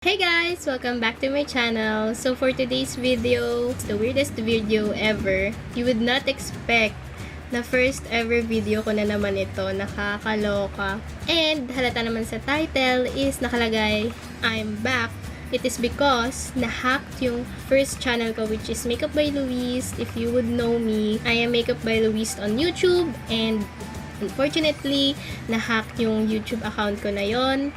Hey guys! Welcome back to my channel. So for today's video, it's the weirdest video ever. You would not expect na first ever video ko na naman ito. Nakakaloka. And halata naman sa title is nakalagay, I'm back. It is because na-hacked yung first channel ko, which is Makeup by Louise. If you would know me, I am Makeup by Louise on YouTube. And unfortunately, na-hacked yung YouTube account ko na yon.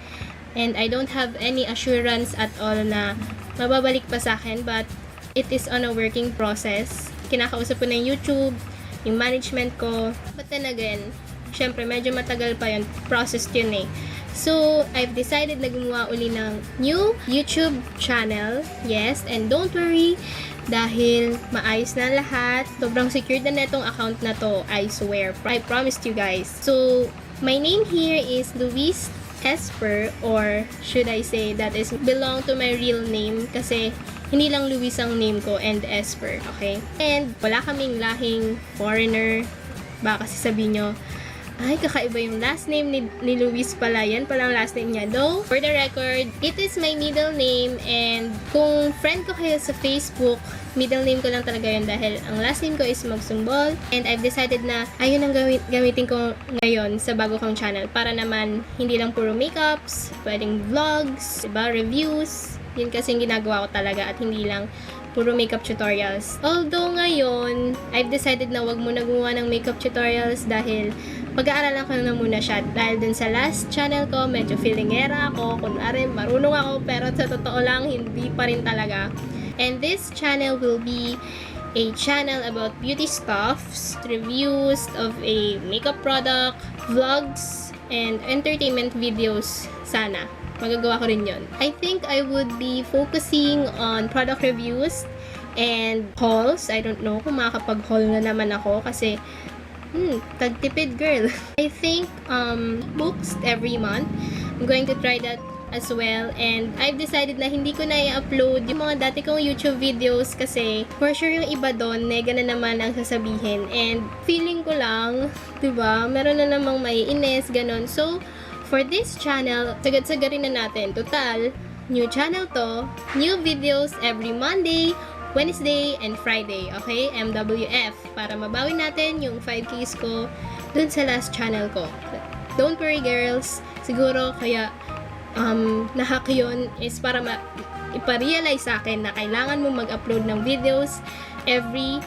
And I don't have any assurance at all na mababalik pa sa akin, but it is on a working process. Kinakausap ko na yung YouTube, yung management ko. But then again, syempre medyo matagal pa yun. Process yun eh. So, I've decided na gumawa uli ng new YouTube channel. Yes, and don't worry, dahil maayos na lahat. Sobrang secured na itong account na to, I swear. I promised you guys. So, my name here is Louise Esper, or should I say that is belong to my real name kasi hindi lang Louise ang name ko and Esper, okay? And wala kaming lahing foreigner. Baka kasi sabihin nyo, ay, kakaiba yung last name ni Louise pala. Yan pala ang last name niya. Though, for the record, it is my middle name, and kung friend ko kayo sa Facebook, middle name ko lang talaga yun dahil ang last name ko is Magsumbol, and I've decided na ayun ang gamitin ko ngayon sa bago kong channel para naman hindi lang puro makeups, pwedeng vlogs, diba, reviews. Yun kasi yung ginagawa ko talaga at hindi lang puro makeup tutorials. Although ngayon, I've decided na wag muna gumawa ng makeup tutorials dahil pag-aaralan ko na muna siya. Dahil dun sa last channel ko, medyo feelingera ako. Kunwari, marunong ako, pero sa totoo lang, hindi pa rin talaga. And this channel will be a channel about beauty stuffs, reviews of a makeup product, vlogs, and entertainment videos sana. Magagawa ko rin yun. I think I would be focusing on product reviews and hauls. I don't know kung makakapag-haul na naman ako kasi tagtipid girl. I think books every month. I'm going to try that as well, and I've decided na hindi ko na i-upload yung mga dati kong YouTube videos kasi for sure yung iba doon nega na naman ang sasabihin, and feeling ko lang, diba, meron na namang maiinis, ganon. So for this channel, sagad-sagarin na natin. Total, new channel to, new videos every Monday, Wednesday, and Friday. Okay? MWF. Para mabawi natin yung 5Ks ko dun sa last channel ko. Don't worry, girls. Siguro, kaya na-hack yun is para iparealize sa akin na kailangan mo mag-upload ng videos every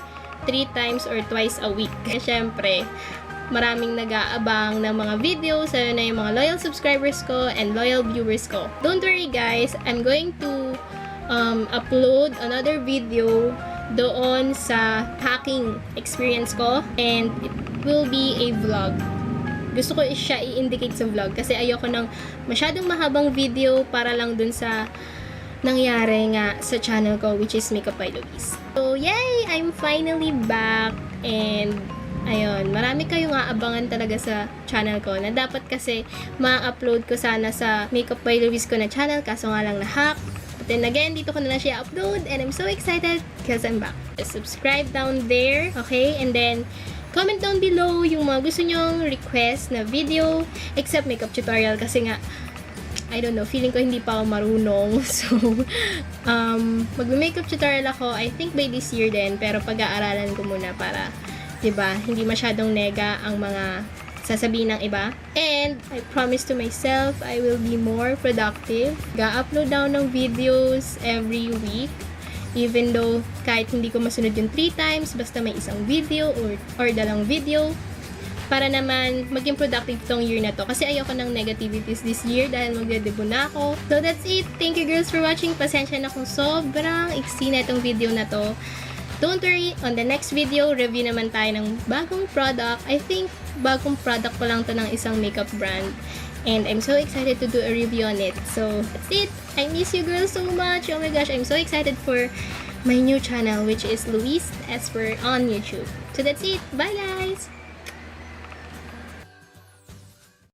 3 times or twice a week. And syempre, maraming nag-aabang ng mga videos, ayun na yung mga loyal subscribers ko and loyal viewers ko. Don't worry guys, I'm going to upload another video doon sa hacking experience ko, and it will be a vlog. Gusto ko siya i-indicate sa vlog kasi ayoko ng masyadong mahabang video para lang dun sa nangyari nga sa channel ko, which is Makeup by Louise. So yay! I'm finally back, and ayun, marami kayong aabangan talaga sa channel ko na dapat kasi ma-upload ko sana sa Makeup by Louise ko na channel, kaso nga lang na-hack. But then again, dito ko na lang siya upload, and I'm so excited because I'm back. Just subscribe down there, okay? And then comment down below yung mga gusto nyong request na video, except makeup tutorial kasi nga, I don't know, feeling ko hindi pa ako marunong. So, mag-makeup tutorial ako, I think by this year din, pero pag-aaralan ko muna para, diba, hindi masyadong nega ang mga sasabihin ng iba. And, I promise to myself, I will be more productive. Ga-upload daw ng videos every week. Even though, kahit hindi ko masunod yung 3 times, basta may isang video or dalang video, para naman maging productive tong year na to. Kasi ayoko ng negativities this year dahil magdedebut na ako. So that's it. Thank you girls for watching. Pasensya na kung sobrang iksi na itong video na to. Don't worry, on the next video, review naman tayo ng bagong product. I think, bagong product pa lang to ng isang makeup brand. And I'm so excited to do a review on it. So, that's it. I miss you girls so much. Oh my gosh, I'm so excited for my new channel, which is Louise Esper on YouTube. So that's it. Bye guys!